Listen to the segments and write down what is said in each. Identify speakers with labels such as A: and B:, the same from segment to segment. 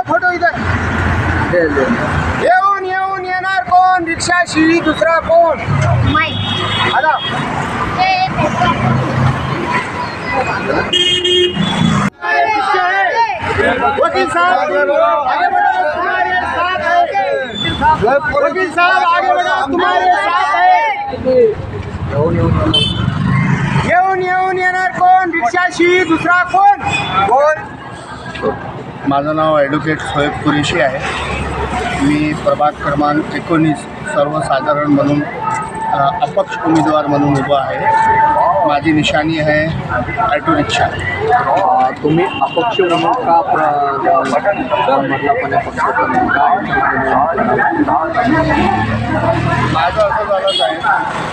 A: Photo इधर येऊन येऊन येणार कोण रिक्षाशी दुसरा कोण आता वकील साहब आगे बढ़ो तुम्हारे साथ है वकील साहब आगे बढ़ो तुम्हारे साथ है येऊन येऊन येणार कोण रिक्षाशी दुसरा कोण
B: माझं नाव ॲडव्होकेट सोहेब कुरेशी आहे. मी प्रभाग क्रमांक 19 सर्वसाधारण म्हणून अपक्ष उमेदवार म्हणून उभा आहे. माझी निशाणी आहे ऑटो रिक्षा.
C: तुम्ही अपक्ष म्हणून का म्हटल्यापणे पक्ष
B: माझं असं झालंच आहे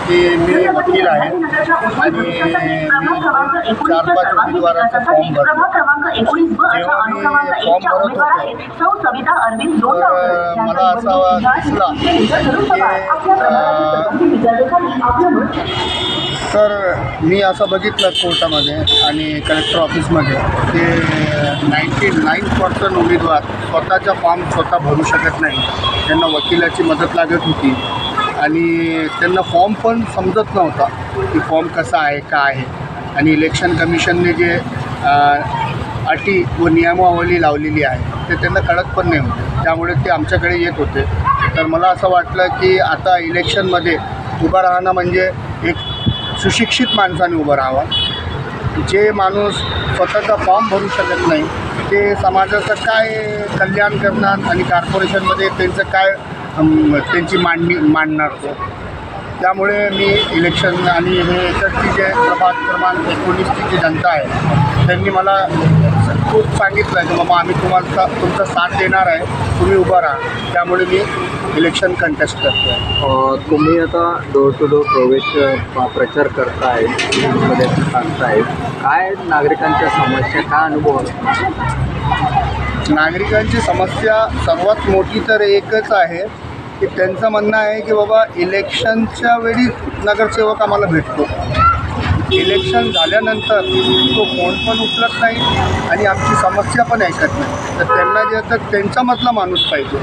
B: की मी वकील आहे आणि मी 4-5 उमेदवाराचा फॉर्म भरतो. जेव्हा मी फॉर्म भरत होतो तर मला असा दिसला तर मी असं बघितलं कोर्टामध्ये आणि कलेक्टर ऑफिसमध्ये की 99% उमेदवार स्वतःचा फॉर्म स्वतः भरू शकत नाही. त्यांना वकिलाची मदत लागत होती आणि त्यांना फॉर्म पण समजत नव्हता की फॉर्म कसा आहे काय आहे. आणि इलेक्शन कमिशनने जे अटी व नियमावली लावलेली आहे ते त्यांना कळत पण नाही होते. त्यामुळे ते आमच्याकडे येत होते. तर मला असं वाटलं की आता इलेक्शनमध्ये उभं राहणं म्हणजे एक सुशिक्षित माणसाने उभं राहावा. जे माणूस स्वतःचा फॉर्म भरू शकत नाही ते समाजाचं काय कल्याण करणार आणि कॉर्पोरेशनमध्ये त्यांचं काय त्यांची मांडणार तो. त्यामुळे मी इलेक्शन आणि हे इकडची जे प्रभाग क्रमांक 19ची जी जनता आहे त्यांनी मला खूप सांगितलं की बाबा आम्ही तुमचा साथ देणार आहे, तुम्ही उभं राहा. त्यामुळे मी इलेक्शन कंटेस्ट करतो आहे.
C: तुम्ही आता डोर टू डोर प्रचार करताय, मध्ये सांगताय, काय नागरिकांच्या समस्या काय अनुभव
B: नागरिकांची समस्या सर्वात मोठी तर एकच आहे की त्यांचं म्हणणं आहे की बाबा इलेक्शनच्या वेळी नगरसेवक आम्हाला भेटतो, इलेक्शन झाल्यानंतर तो फोन पण उचलत नाही आणि आमची समस्या पण ऐकत नाही. तर त्यांना जे तर त्यांच्यामधला माणूस पाहिजे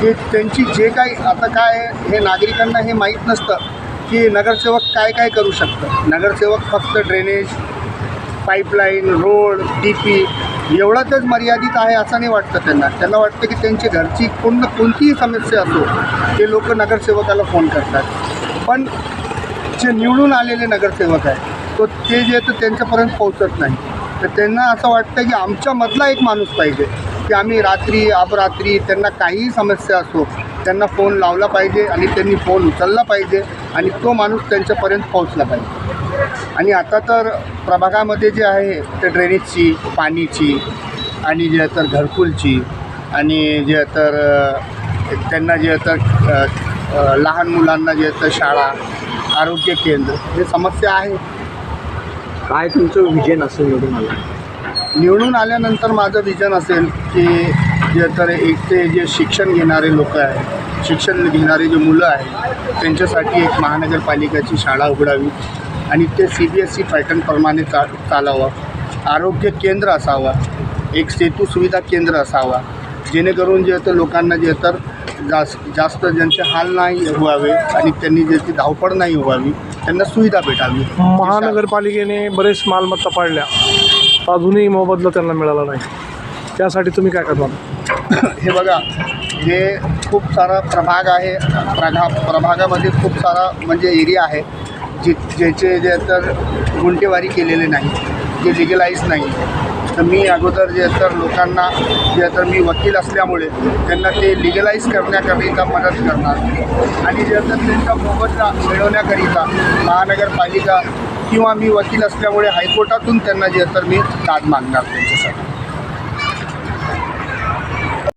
B: की त्यांची जे काही आता काय हे नागरिकांना हे माहीत नसतं की नगरसेवक काय काय करू शकतं. नगरसेवक फक्त ड्रेनेज, पाईपलाईन, रोड, DP एवढंच मर्यादित आहे असं नाही वाटतं त्यांना. त्यांना वाटतं की त्यांची घरची कोणतीही समस्या असो ते लोक नगरसेवकाला फोन करतात. पण जे निवडून आलेले नगरसेवक आहे तो ते जे तर त्यांच्यापर्यंत पोहोचत नाही. तर त्यांना असं वाटतं की आमच्यामधला एक माणूस पाहिजे की आम्ही रात्री अपरात्री त्यांना काहीही समस्या असो त्यांना फोन लावला पाहिजे आणि त्यांनी फोन उचलला पाहिजे आणि तो माणूस त्यांच्यापर्यंत पोहोचला पाहिजे. आणि आता तर प्रभागामध्ये जे आहे ते ड्रेनेजची, पाणीची आणि जे तर घरकुलची आणि जे तर त्यांना जे तर लहान मुलांना जे तर शाळा, आरोग्य केंद्र हे समस्या आहे.
C: काय तुमचं विजन असेल
B: निवडून आल्यानंतर माझं विजन असेल की जे तर एक ते जे शिक्षण घेणारे लोक आहे, शिक्षण घेणारे जे मुलं आहे त्यांच्यासाठी एक महानगरपालिकेची शाळा उघडावी आणि ते CBSE पॅटर्नप्रमाणे चालावं. आरोग्य केंद्र असावा, एक सेतू सुविधा केंद्र असावा जेणेकरून जे तर लोकांना जे तर जास्त ज्यांचे हाल नाही व्हावे आणि त्यांनी ज्याची धावपळ नाही व्हावी, त्यांना सुविधा भेटावी.
D: महानगरपालिकेने बरेच मालमत्ता पाडल्या, अजूनही मोबदला त्यांना मिळाला नाही. त्यासाठी तुम्ही काय करणार?
B: हे बघा, हे खूप सारा प्रभाग आहे. प्रभागामध्ये खूप सारा म्हणजे एरिया आहे ज्याचे जे तर गुंठेवारी केलेले नाही, जे लिगलाईज नाही. तर मी अगोदर जे तर लोकांना जे तर मी वकील असल्यामुळे त्यांना ते लिगलाईज करण्याकरिता मदत करणार आणि जे तर त्यांचा मोबदला मिळवण्याकरिता महानगरपालिका किंवा मी वकील असल्यामुळे हायकोर्टातून त्यांना जे तर मी दाद मागणार त्यांच्यासाठी.